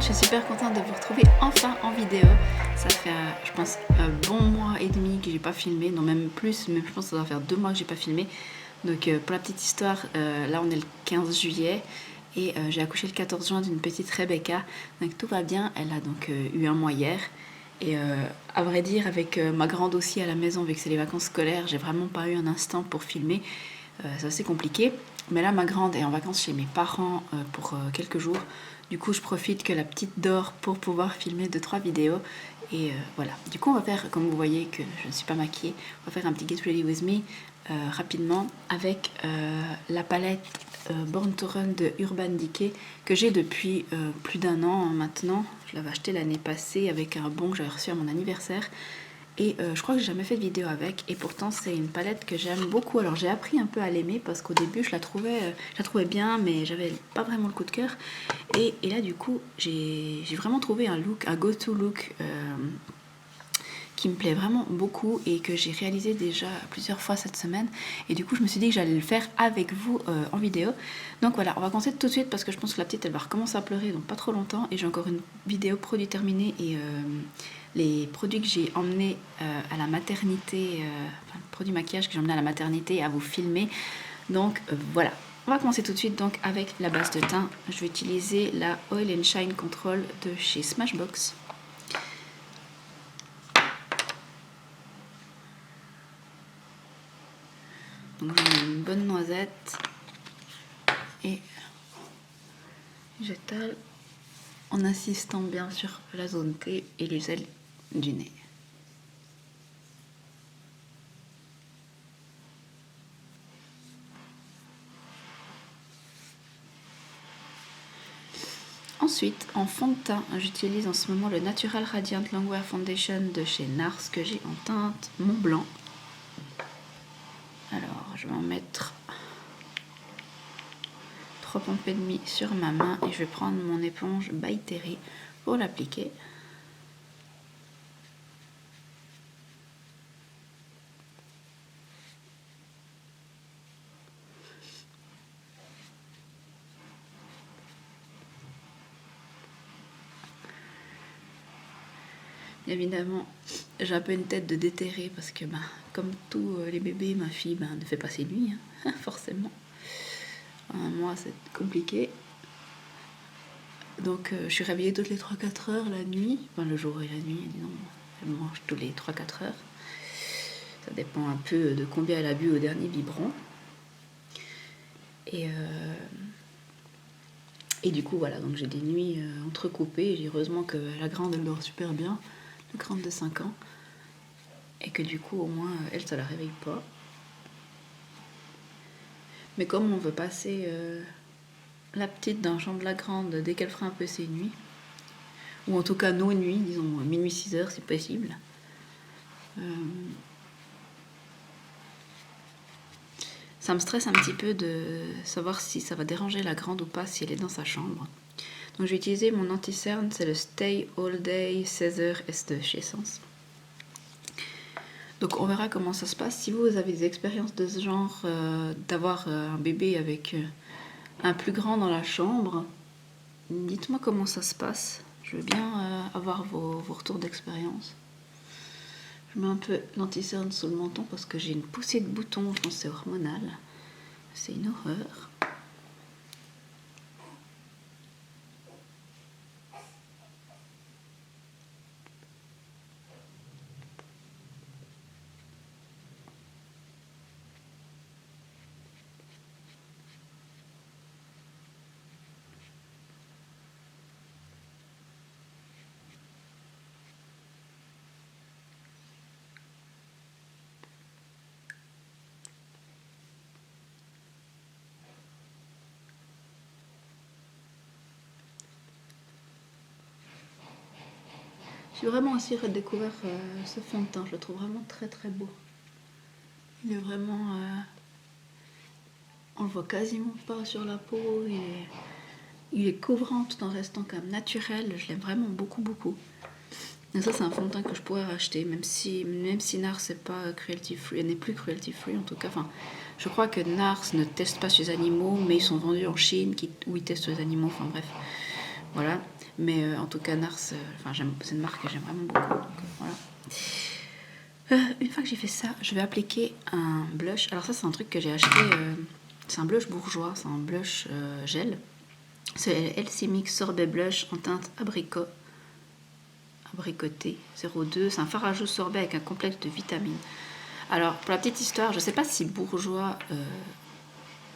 monde, je suis super contente de vous retrouver enfin en vidéo. Ça fait, je pense, un bon mois et demi que j'ai pas filmé, non même plus, mais je pense que ça doit faire 2 mois que j'ai pas filmé. Donc pour la petite histoire, là on est le 15 juillet et j'ai accouché le 14 juin d'une petite Rebecca. Donc tout va bien, elle a donc eu un mois hier. Et à vrai dire, avec ma grande aussi à la maison, vu que c'est les vacances scolaires, j'ai vraiment pas eu un instant pour filmer. C'est assez compliqué. Mais là, ma grande est en vacances chez mes parents pour quelques jours. Du coup, je profite que la petite dort pour pouvoir filmer 2-3 vidéos. Et voilà. Du coup, on va faire, comme vous voyez que je ne suis pas maquillée, on va faire un petit Get Ready With Me rapidement avec la palette Born to Run de Urban Decay que j'ai depuis plus d'un an maintenant. Je l'avais acheté l'année passée avec un bon que j'avais reçu à mon anniversaire. Et je crois que j'ai jamais fait de vidéo avec. Et pourtant, c'est une palette que j'aime beaucoup. Alors, j'ai appris un peu à l'aimer parce qu'au début, je la trouvais bien, mais j'avais pas vraiment le coup de cœur. Et là, du coup, j'ai vraiment trouvé un look, un go-to look qui me plaît vraiment beaucoup et que j'ai réalisé déjà plusieurs fois cette semaine. Et du coup, je me suis dit que j'allais le faire avec vous en vidéo. Donc voilà, on va commencer tout de suite parce que je pense que la petite, elle va recommencer à pleurer, donc pas trop longtemps. Et j'ai encore une vidéo produit terminée et les produits que j'ai emmenés à la maternité, enfin, produits maquillage que j'ai emmenés à la maternité à vous filmer. Donc voilà. On va commencer tout de suite donc avec la base de teint. Je vais utiliser la Oil and Shine Control de chez Smashbox. Donc je mets une bonne noisette et j'étale en insistant bien sur la zone T et les ailes du nez. Ensuite, en fond de teint, j'utilise en ce moment le Natural Radiant Longwear Foundation de chez NARS que j'ai en teinte Mont Blanc. Alors, je vais en mettre 3 pompes et demie sur ma main et je vais prendre mon éponge By Terry pour l'appliquer. Évidemment, j'ai un peu une tête de déterré parce que, comme tous les bébés, ma fille ne fait pas ses nuits, hein, forcément. Moi, c'est compliqué. Donc, je suis réveillée toutes les 3-4 heures la nuit. Enfin, le jour et la nuit, disons. Elle mange tous les 3-4 heures. Ça dépend un peu de combien elle a bu au dernier biberon. Et du coup, voilà, donc j'ai des nuits entrecoupées. Et heureusement que la grande, elle dort super bien. La grande de 5 ans. Et que du coup, au moins, elle, ça la réveille pas. Mais comme on veut passer la petite dans la chambre de la grande dès qu'elle fera un peu ses nuits, ou en tout cas nos nuits, disons minuit 6 heures si possible, ça me stresse un petit peu de savoir si ça va déranger la grande ou pas si elle est dans sa chambre. Donc je vais utiliser mon anti-cerne, c'est le Stay All Day 16h S2 chez Essence. Donc on verra comment ça se passe. Si vous avez des expériences de ce genre, d'avoir un bébé avec un plus grand dans la chambre, dites-moi comment ça se passe. Je veux bien avoir vos retours d'expérience. Je mets un peu l'anti-cerne sous le menton parce que j'ai une poussée de boutons, je pense que c'est hormonal. C'est une horreur. J'ai vraiment aussi redécouvert ce fond de teint, je le trouve vraiment très très beau. Il est vraiment... on le voit quasiment pas sur la peau, il est couvrant tout en restant quand même naturel, je l'aime vraiment beaucoup beaucoup. Et ça c'est un fond de teint que je pourrais racheter, même si NARS n'est pas cruelty free, elle n'est plus cruelty free en tout cas. Enfin, je crois que NARS ne teste pas sur les animaux, mais ils sont vendus en Chine où ils testent sur les animaux, enfin bref. Voilà. Mais en tout cas, Nars, c'est une marque que j'aime vraiment beaucoup. Donc, voilà. Une fois que j'ai fait ça, je vais appliquer un blush. Alors ça, c'est un truc que j'ai acheté. C'est un blush bourgeois, c'est un blush gel. C'est LC Mix Sorbet Blush en teinte abricoté 02. C'est un fard à joues sorbet avec un complexe de vitamines. Alors, pour la petite histoire, je ne sais pas si Bourjois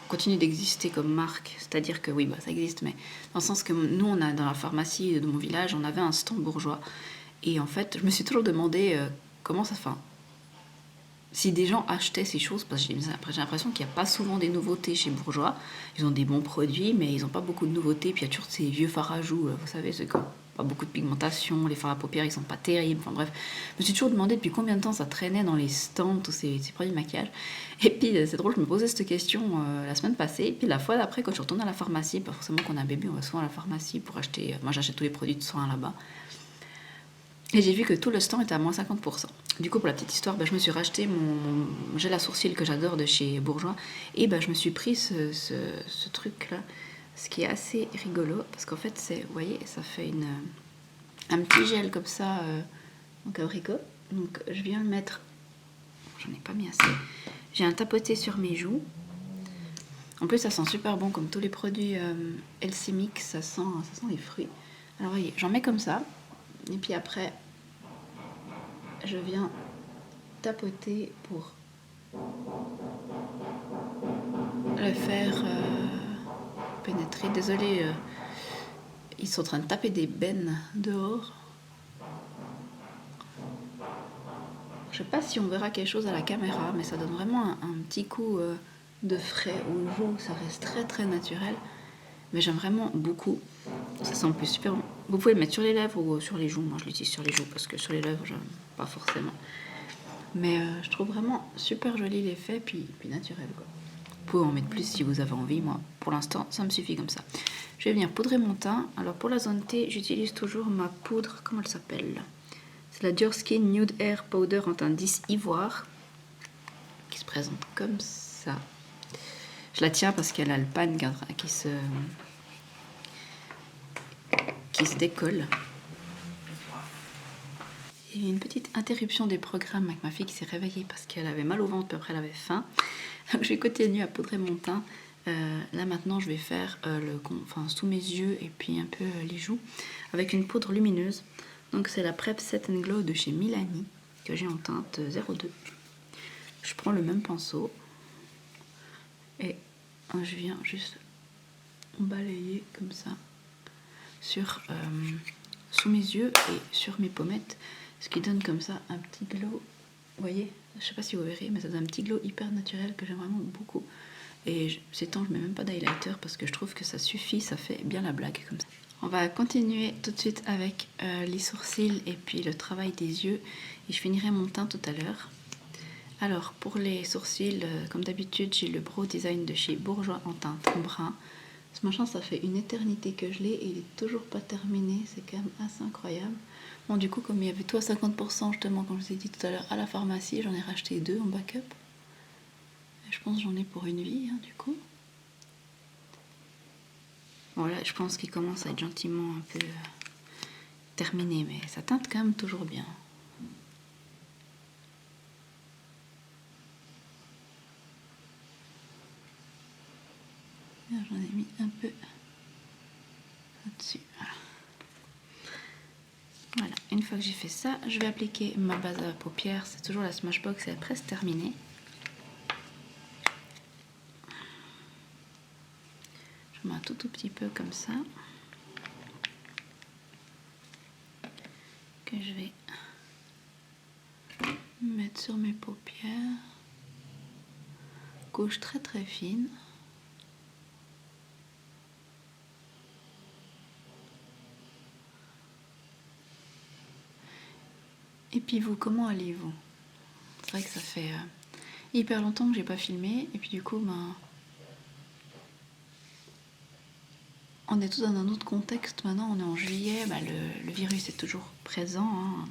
continue d'exister comme marque. C'est-à-dire que oui, ça existe, mais dans le sens que nous, on a dans la pharmacie de mon village, on avait un stand Bourjois. Et en fait, je me suis toujours demandé comment ça se fait. Si des gens achetaient ces choses, parce que j'ai l'impression qu'il n'y a pas souvent des nouveautés chez Bourjois. Ils ont des bons produits, mais ils n'ont pas beaucoup de nouveautés. Puis il y a toujours ces vieux fards à joues, vous savez, ceux qui n'ont pas beaucoup de pigmentation, les fards à paupières, ils sont pas terribles. Enfin bref, je me suis toujours demandé depuis combien de temps ça traînait dans les stands, tous ces produits de maquillage. Et puis c'est drôle, je me posais cette question la semaine passée. Et puis la fois d'après, quand je retourne à la pharmacie, pas forcément qu'on a un bébé, on va souvent à la pharmacie pour acheter. Moi j'achète tous les produits de soins là-bas. Et j'ai vu que tout le stand était à moins 50%. Du coup, pour la petite histoire, je me suis racheté mon gel à sourcils que j'adore de chez Bourjois. Et je me suis pris ce truc-là, ce qui est assez rigolo. Parce qu'en fait, vous voyez, ça fait un petit gel comme ça, donc abricot. Donc je viens le mettre, j'en ai pas mis assez. J'ai un tapoté sur mes joues. En plus, ça sent super bon, comme tous les produits LC Mix, ça sent les fruits. Alors voyez, j'en mets comme ça. Et puis après, je viens tapoter pour le faire pénétrer. Désolée, ils sont en train de taper des bennes dehors. Je sais pas si on verra quelque chose à la caméra, mais ça donne vraiment un petit coup de frais aux joues. Ça reste très très naturel. Mais j'aime vraiment beaucoup. Ça sent en plus super bon. Vous pouvez le mettre sur les lèvres ou sur les joues. Moi je l'utilise sur les joues parce que sur les lèvres, j'aime pas forcément. Mais je trouve vraiment super joli l'effet, puis naturel quoi. Vous pouvez en mettre plus si vous avez envie. Moi, pour l'instant, ça me suffit comme ça. Je vais venir poudrer mon teint. Alors pour la zone T, j'utilise toujours ma poudre, comment elle s'appelle? C'est la Dior Skin Nude Air Powder en teint 10 ivoire, qui se présente comme ça. Je la tiens parce qu'elle a le pan qui se décolle. Il y a eu une petite interruption des programmes avec ma fille qui s'est réveillée parce qu'elle avait mal au ventre, puis après elle avait faim. Donc j'ai continué à poudrer mon teint. Là maintenant je vais faire sous mes yeux et puis un peu les joues avec une poudre lumineuse. Donc c'est la Prep Set and Glow de chez Milani que j'ai en teinte 02. Je prends le même pinceau et je viens juste balayer comme ça sous mes yeux et sur mes pommettes, ce qui donne comme ça un petit glow. Vous voyez, je sais pas si vous verrez, mais ça donne un petit glow hyper naturel que j'aime vraiment beaucoup. Et ces temps, je mets même pas d'highlighter parce que je trouve que ça suffit, ça fait bien la blague comme ça. On va continuer tout de suite avec les sourcils et puis le travail des yeux. Et je finirai mon teint tout à l'heure. Alors, pour les sourcils, comme d'habitude, j'ai le Brow Design de chez Bourjois en teinte brun. Ce machin, ça fait une éternité que je l'ai et il est toujours pas terminé. C'est quand même assez incroyable. Bon, du coup, comme il y avait tout à 50%, justement, comme je vous ai dit tout à l'heure, à la pharmacie, j'en ai racheté 2 en backup. Et je pense que j'en ai pour une vie, du coup. Bon, là, je pense qu'il commence à être gentiment un peu terminé, mais ça teinte quand même toujours bien. J'en ai mis un peu là-dessus. Voilà, une fois que j'ai fait ça, je vais appliquer ma base à paupières. C'est toujours la Smashbox, elle est presque terminée. Je mets un tout petit peu comme ça. Que je vais mettre sur mes paupières. Couche très très fine. Et puis vous, comment allez-vous? C'est vrai que ça fait hyper longtemps que j'ai pas filmé. Et puis du coup, on est tous dans un autre contexte. Maintenant, on est en juillet. Le virus est toujours présent. Hein.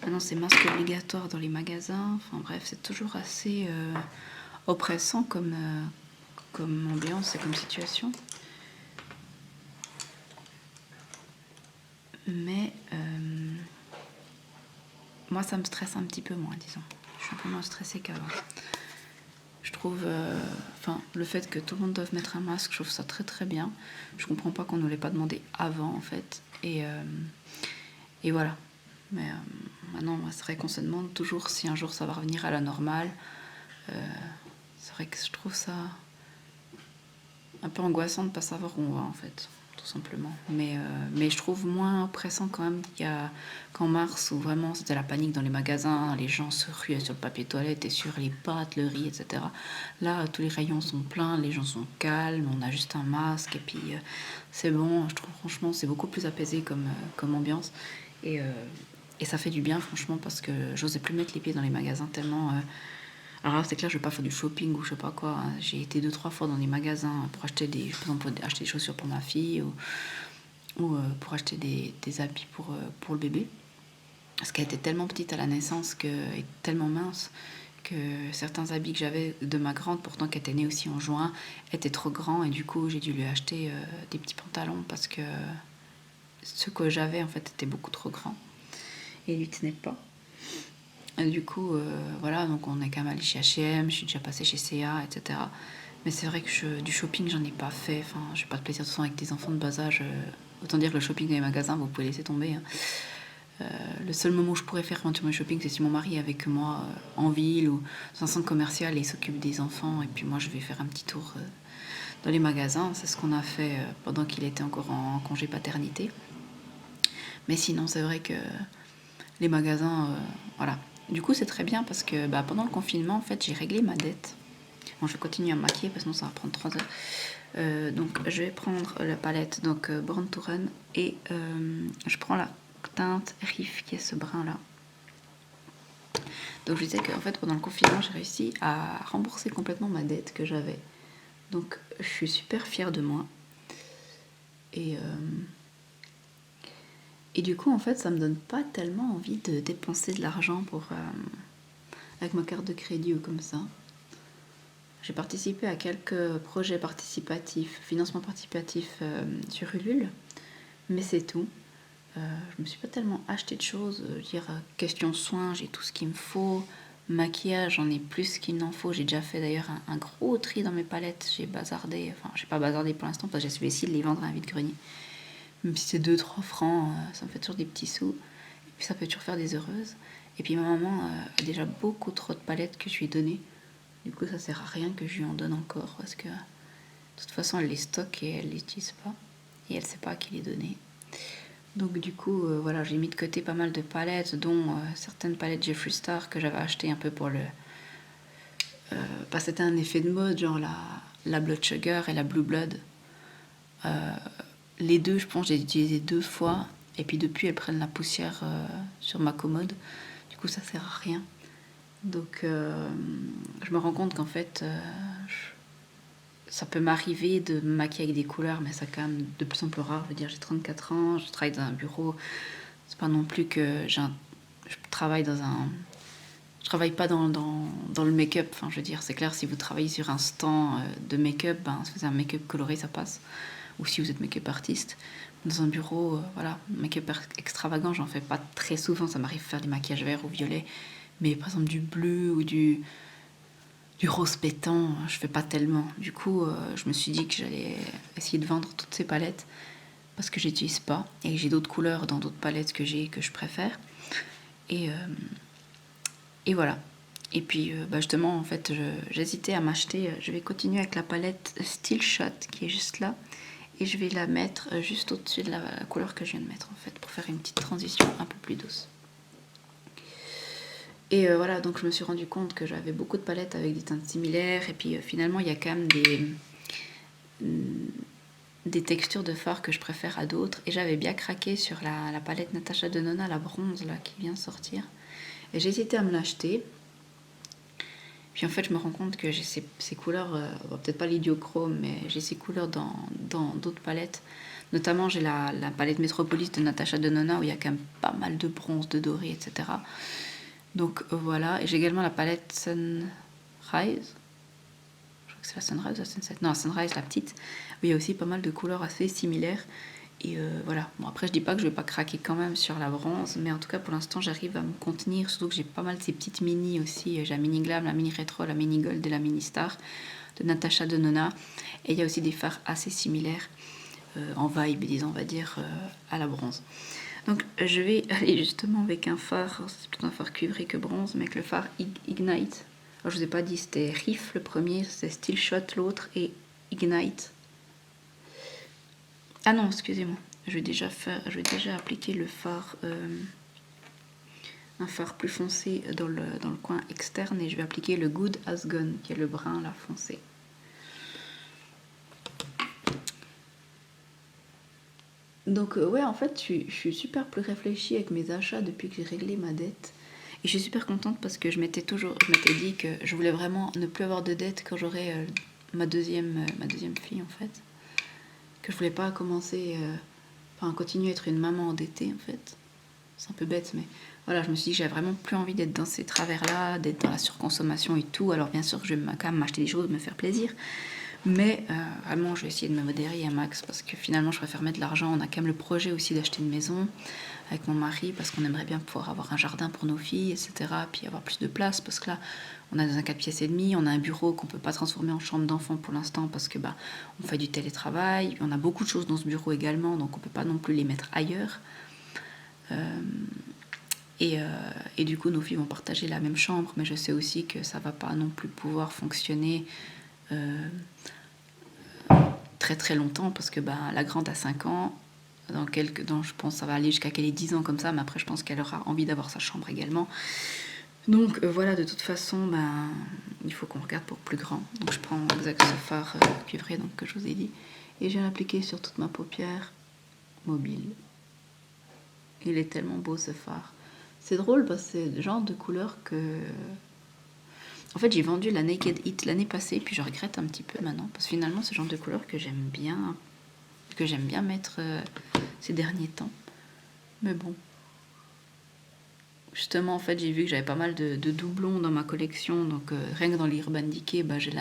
Maintenant, c'est masque obligatoire dans les magasins. Enfin bref, c'est toujours assez oppressant comme ambiance et comme situation. Mais moi, ça me stresse un petit peu moins, disons. Je suis un peu moins stressée qu'avant. Je trouve, le fait que tout le monde doive mettre un masque, je trouve ça très très bien. Je comprends pas qu'on ne l'ait pas demandé avant, en fait. Et voilà. Mais maintenant, c'est vrai qu'on se demande toujours si un jour ça va revenir à la normale. C'est vrai que je trouve ça un peu angoissant de ne pas savoir où on va, en fait, tout simplement. Mais je trouve moins oppressant quand même qu'en mars, où vraiment c'était la panique dans les magasins, les gens se ruaient sur le papier toilette et sur les pâtes, le riz, etc. Là, tous les rayons sont pleins, les gens sont calmes, on a juste un masque, et puis c'est bon. Je trouve franchement c'est beaucoup plus apaisé comme ambiance. Et ça fait du bien, franchement, parce que j'osais plus mettre les pieds dans les magasins tellement... Alors là, c'est clair, je vais pas faire du shopping ou je sais pas quoi. J'ai été 2-3 fois dans des magasins pour acheter par exemple, pour acheter des chaussures pour ma fille ou pour acheter des habits pour le bébé. Parce qu'elle était tellement petite à la naissance et tellement mince que certains habits que j'avais de ma grande, pourtant qui était née aussi en juin, étaient trop grands et du coup j'ai dû lui acheter des petits pantalons parce que ceux que j'avais en fait étaient beaucoup trop grands et il lui tenait pas. Et du coup, voilà, donc on est quand même allé chez H&M, je suis déjà passée chez C&A, etc. Mais c'est vrai que du shopping, j'en ai pas fait. Enfin, j'ai pas de plaisir de toute façon avec des enfants de bas âge. Autant dire que le shopping dans les magasins, vous pouvez laisser tomber. Hein. Le seul moment où je pourrais faire éventuellement le shopping, c'est si mon mari est avec moi en ville ou dans un centre commercial et il s'occupe des enfants. Et puis moi, je vais faire un petit tour dans les magasins. C'est ce qu'on a fait pendant qu'il était encore en congé paternité. Mais sinon, c'est vrai que les magasins, voilà. Du coup, c'est très bien parce que pendant le confinement, en fait, j'ai réglé ma dette. Bon, je vais continuer à me maquiller parce que sinon ça va prendre 3 heures. Donc, je vais prendre la palette Born to Run et je prends la teinte Riff qui est ce brun là. Donc, je disais qu'en fait, pendant le confinement, j'ai réussi à rembourser complètement ma dette que j'avais. Donc, je suis super fière de moi. Et du coup, en fait, ça me donne pas tellement envie de dépenser de l'argent avec ma carte de crédit ou comme ça. J'ai participé à quelques projets participatifs, financement participatif sur Ulule, mais c'est tout. Je me suis pas tellement acheté de choses. Question soins, j'ai tout ce qu'il me faut. Maquillage, j'en ai plus qu'il n'en faut. J'ai déjà fait d'ailleurs un gros tri dans mes palettes. J'ai bazardé, enfin, j'ai pas bazardé pour l'instant parce que j'ai essayé de les vendre à un vide-grenier. Même si c'est 2-3 francs, ça me fait toujours des petits sous. Et puis ça peut toujours faire des heureuses. Et puis ma maman a déjà beaucoup trop de palettes que je lui ai données. Du coup, ça sert à rien que je lui en donne encore parce que de toute façon, elle les stocke et elle les utilise pas. Et elle sait pas à qui les donner. Donc du coup, voilà, j'ai mis de côté pas mal de palettes, dont certaines palettes Jeffree Star que j'avais achetées un peu pour le... c'était un effet de mode, genre la Blood Sugar et la Blue Blood. Les deux, je pense, j'ai utilisé 2 fois. Et puis depuis, elles prennent la poussière sur ma commode. Du coup, ça sert à rien. Donc, je me rends compte qu'en fait, ça peut m'arriver de me maquiller avec des couleurs, mais c'est quand même de plus en plus rare. Je veux dire, j'ai 34 ans, je travaille dans un bureau. C'est pas non plus que je travaille dans un... Je travaille pas dans le make-up. Enfin, je veux dire, c'est clair, si vous travaillez sur un stand de make-up, si vous avez un make-up coloré, ça passe. Ou si vous êtes make-up artiste. Dans un bureau, voilà, make-up extravagant, j'en fais pas très souvent. Ça m'arrive de faire des maquillages verts ou violets. Mais par exemple, du bleu ou du rose pétant, je fais pas tellement. Du coup, je me suis dit que j'allais essayer de vendre toutes ces palettes parce que j'utilise pas et que j'ai d'autres couleurs dans d'autres palettes que je préfère. Et voilà. Et puis, justement, en fait, j'hésitais à m'acheter. Je vais continuer avec la palette Still Shot qui est juste là. Et je vais la mettre juste au-dessus de la couleur que je viens de mettre, en fait, pour faire une petite transition un peu plus douce. Et voilà, donc je me suis rendu compte que j'avais beaucoup de palettes avec des teintes similaires. Et puis finalement, il y a quand même des textures de fard que je préfère à d'autres. Et j'avais bien craqué sur la palette Natasha Denona, la bronze, là, qui vient de sortir. Et j'ai hésité à me l'acheter. Puis en fait, je me rends compte que j'ai ces couleurs, peut-être pas l'idiochrome, mais j'ai ces couleurs dans d'autres palettes. Notamment, j'ai la palette Metropolis de Natasha Denona, où il y a quand même pas mal de bronze, de doré, etc. Donc voilà, et j'ai également la palette Sunrise. Je crois que c'est la Sunrise ou la Sunset. Non, la Sunrise, la petite. Où il y a aussi pas mal de couleurs assez similaires. Et voilà, bon après je dis pas que je vais pas craquer quand même sur la bronze, mais en tout cas pour l'instant j'arrive à me contenir, surtout que j'ai pas mal de ces petites mini aussi, j'ai la mini glam, la mini rétro, la mini gold et la mini star de Natasha Denona, et il y a aussi des fards assez similaires en vibe, disons on va dire, à la bronze. Donc je vais aller justement avec un phare, c'est plutôt un phare cuivré que bronze, mais avec le phare Ignite. Alors je vous ai pas dit, c'était Riff le premier, c'était Still Shot l'autre et Ignite. Ah non, excusez-moi, je vais déjà appliquer le phare, un phare plus foncé dans le coin externe, et je vais appliquer le Good As Gone, qui est le brun là foncé. Donc ouais, en fait, je suis super plus réfléchie avec mes achats depuis que j'ai réglé ma dette. Et je suis super contente parce que je m'étais dit que je voulais vraiment ne plus avoir de dette quand j'aurai ma deuxième fille en fait. Que je voulais pas commencer, continuer à être une maman endettée en fait. C'est un peu bête, mais voilà, je me suis dit que j'avais vraiment plus envie d'être dans ces travers-là, d'être dans la surconsommation et tout. Alors bien sûr, je vais quand même m'acheter des choses, me faire plaisir. Mais vraiment, je vais essayer de me modérer un max parce que finalement, je préfère mettre de l'argent. On a quand même le projet aussi d'acheter une maison avec mon mari parce qu'on aimerait bien pouvoir avoir un jardin pour nos filles, etc. Puis avoir plus de place parce que là, on a dans un 4 pièces et demi, on a un bureau qu'on peut pas transformer en chambre d'enfant pour l'instant parce que on fait du télétravail. On a beaucoup de choses dans ce bureau également, donc on peut pas non plus les mettre ailleurs. Et du coup, nos filles vont partager la même chambre, mais je sais aussi que ça va pas non plus pouvoir fonctionner très très longtemps parce que la grande a 5 ans, je pense que ça va aller jusqu'à qu'elle ait 10 ans comme ça, mais après je pense qu'elle aura envie d'avoir sa chambre également. Donc voilà, de toute façon, il faut qu'on regarde pour plus grand. Donc je prends exact ce phare cuivré donc, que je vous ai dit, et je viens l'appliquer sur toute ma paupière mobile. Il est tellement beau ce phare. C'est drôle parce que c'est le genre de couleur que... En fait, j'ai vendu la Naked Heat l'année passée, puis je regrette un petit peu maintenant, parce que finalement, c'est le genre de couleur que j'aime bien mettre ces derniers temps. Mais bon. Justement, en fait, j'ai vu que j'avais pas mal de doublons dans ma collection, donc rien que dans l'Urban Decay, j'ai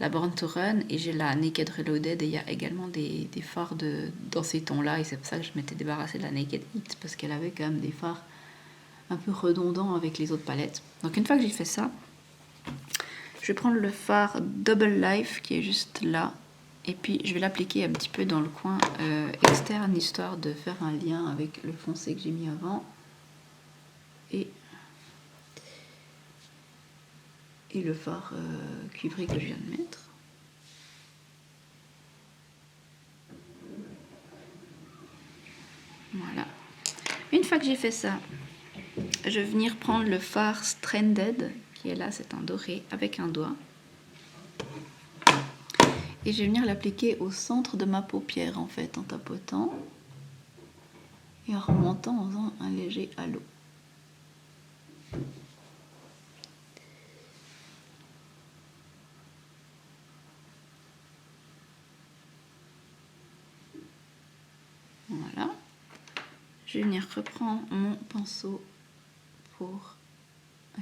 la Born to Run et j'ai la Naked Reloaded, et il y a également des fards dans ces tons-là, et c'est pour ça que je m'étais débarrassée de la Naked Heat, parce qu'elle avait quand même des fards un peu redondants avec les autres palettes. Donc une fois que j'ai fait ça, je vais prendre le phare Double Life qui est juste là, et puis je vais l'appliquer un petit peu dans le coin externe, histoire de faire un lien avec le foncé que j'ai mis avant, et le phare cuivré que je viens de mettre. Voilà. Une fois que j'ai fait ça, je vais venir prendre le phare Stranded, qui est là, c'est un doré avec un doigt. Et je vais venir l'appliquer au centre de ma paupière, en fait, en tapotant. Et en remontant en faisant un léger halo. Voilà. Je vais venir reprendre mon pinceau pour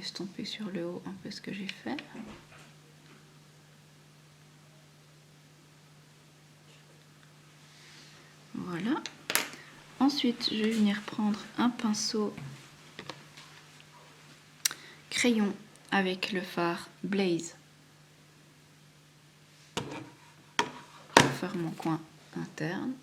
estomper sur le haut un peu ce que j'ai fait. Voilà. Ensuite, je vais venir prendre un pinceau crayon avec le phare Blaze pour faire mon coin interne.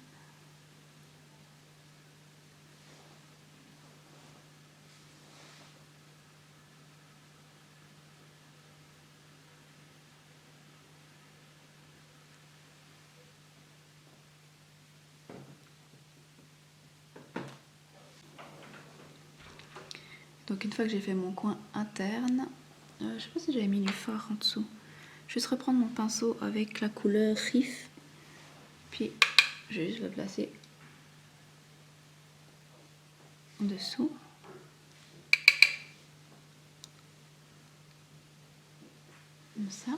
Donc une fois que j'ai fait mon coin interne, je sais pas si j'avais mis du fard en dessous. Je vais juste reprendre mon pinceau avec la couleur Riff, puis je vais juste le placer en dessous. Comme ça.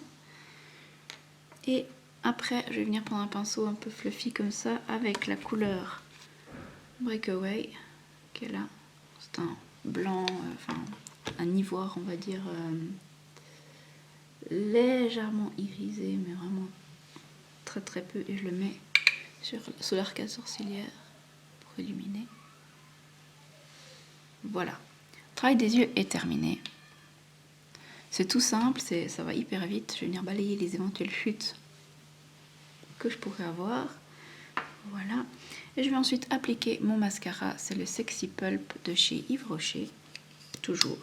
Et après, je vais venir prendre un pinceau un peu fluffy comme ça avec la couleur Breakaway, qui est là. C'est un blanc, un ivoire, on va dire, légèrement irisé, mais vraiment très très peu, et je le mets sous l'arcade sourcilière pour illuminer. Voilà, le travail des yeux est terminé. C'est tout simple, ça va hyper vite. Je vais venir balayer les éventuelles chutes que je pourrais avoir. Voilà. Et je vais ensuite appliquer mon mascara. C'est le Sexy Pulp de chez Yves Rocher. Toujours.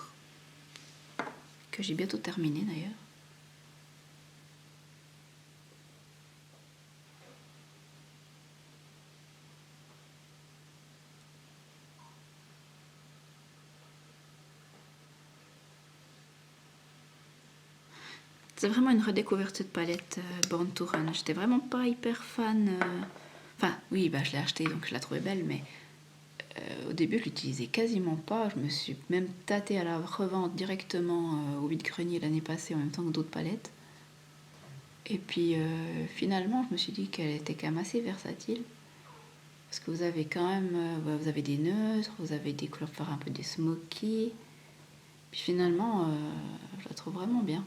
Que j'ai bientôt terminé d'ailleurs. C'est vraiment une redécouverte cette palette Born to Run. J'étais vraiment pas hyper fan. Enfin, oui, bah, je l'ai achetée donc je la trouvais belle, mais au début je l'utilisais quasiment pas. Je me suis même tâtée à la revente directement au vide-grenier l'année passée en même temps que d'autres palettes. Et puis finalement, je me suis dit qu'elle était quand même assez versatile. Parce que vous avez quand même, vous avez des neutres, vous avez des couleurs pour faire un peu des smoky. Puis finalement, je la trouve vraiment bien.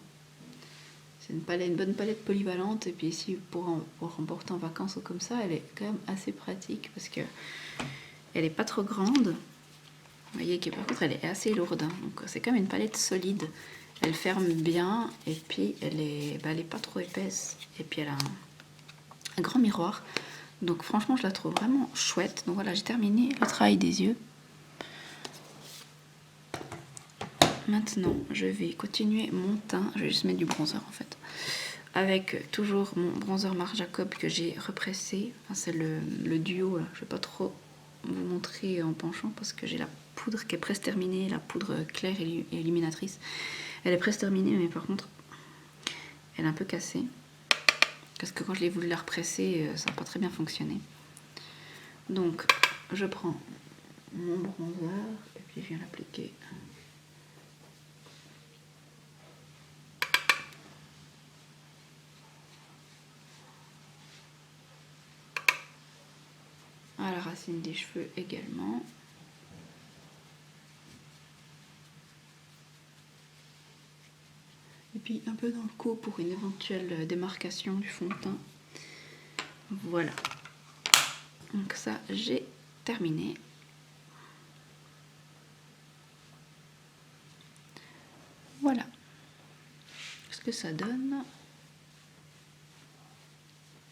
C'est une bonne palette polyvalente. Et puis ici, pour emporter en vacances ou comme ça, elle est quand même assez pratique parce que elle est pas trop grande. Vous voyez que par contre, elle est assez lourde. Hein. Donc c'est quand même une palette solide. Elle ferme bien et puis elle est pas trop épaisse. Et puis elle a un grand miroir. Donc franchement, je la trouve vraiment chouette. Donc voilà, j'ai terminé le travail des yeux. Maintenant, je vais continuer mon teint. Je vais juste mettre du bronzer en fait. Avec toujours mon bronzer Marc Jacob que j'ai repressé. Enfin, c'est le duo. Là. Je ne vais pas trop vous montrer en penchant parce que j'ai la poudre qui est presque terminée. La poudre claire et illuminatrice. Elle est presque terminée, mais par contre, elle est un peu cassée. Parce que quand je l'ai voulu la represser, ça n'a pas très bien fonctionné. Donc, je prends mon bronzer et puis je viens l'appliquer. À la racine des cheveux également. Et puis un peu dans le cou pour une éventuelle démarcation du fond de teint. Voilà. Donc ça, j'ai terminé. Voilà. Ce que ça donne.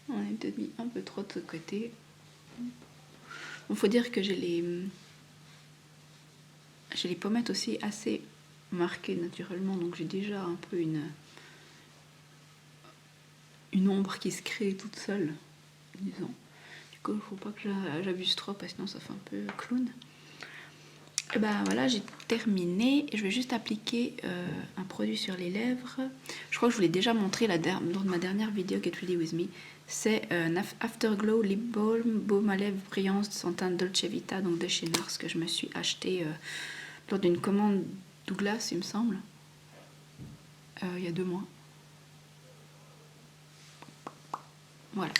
On a peut-être mis un peu trop de ce côté. Il faut dire que j'ai les pommettes aussi assez marquées naturellement, donc j'ai déjà un peu une ombre qui se crée toute seule, disons. Du coup, il ne faut pas que j'abuse trop, parce que sinon ça fait un peu clown. Et ben voilà, j'ai terminé. Je vais juste appliquer un produit sur les lèvres. Je crois que je vous l'ai déjà montré lors de ma dernière vidéo Get Ready With Me. C'est un Afterglow Lip Balm Baume à lèvres brillante sans teinte Dolce Vita, donc de chez NARS, que je me suis acheté lors d'une commande Douglas, il me semble, il y a 2 mois. Voilà.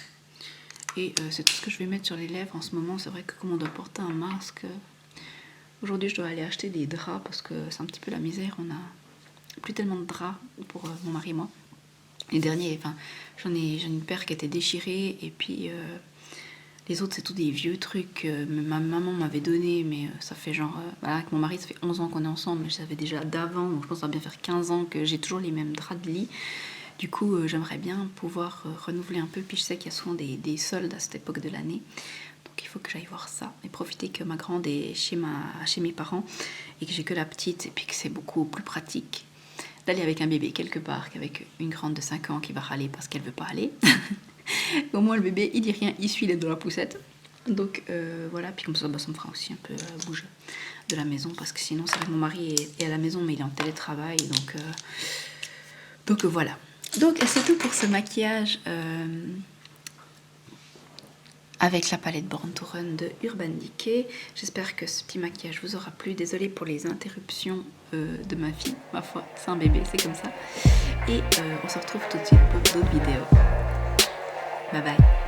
Et c'est tout ce que je vais mettre sur les lèvres en ce moment. C'est vrai que comme on doit porter un masque, aujourd'hui je dois aller acheter des draps parce que c'est un petit peu la misère. On a plus tellement de draps pour mon mari et moi. Les derniers, enfin, j'en ai une paire qui était déchirée et puis les autres c'est tous des vieux trucs. Ma maman m'avait donné, mais ça fait genre, voilà, avec mon mari ça fait 11 ans qu'on est ensemble, mais je savais déjà d'avant, donc je pense que ça va bien faire 15 ans que j'ai toujours les mêmes draps de lit. Du coup, j'aimerais bien pouvoir renouveler un peu, puis je sais qu'il y a souvent des soldes à cette époque de l'année. Donc il faut que j'aille voir ça et profiter que ma grande est chez mes parents et que j'ai que la petite et puis que c'est beaucoup plus pratique d'aller avec un bébé quelque part qu'avec une grande de 5 ans qui va râler parce qu'elle veut pas aller. Au moins le bébé il dit rien, il suit les dans la poussette. Donc voilà, puis comme ça, ça me fera aussi un peu bouger de la maison parce que sinon c'est vrai que mon mari est à la maison mais il est en télétravail donc voilà. Donc c'est tout pour ce maquillage avec la palette Born to Run de Urban Decay. J'espère que ce petit maquillage vous aura plu. Désolée pour les interruptions de ma fille. Ma foi, c'est un bébé, c'est comme ça. Et on se retrouve tout de suite pour d'autres vidéos. Bye bye.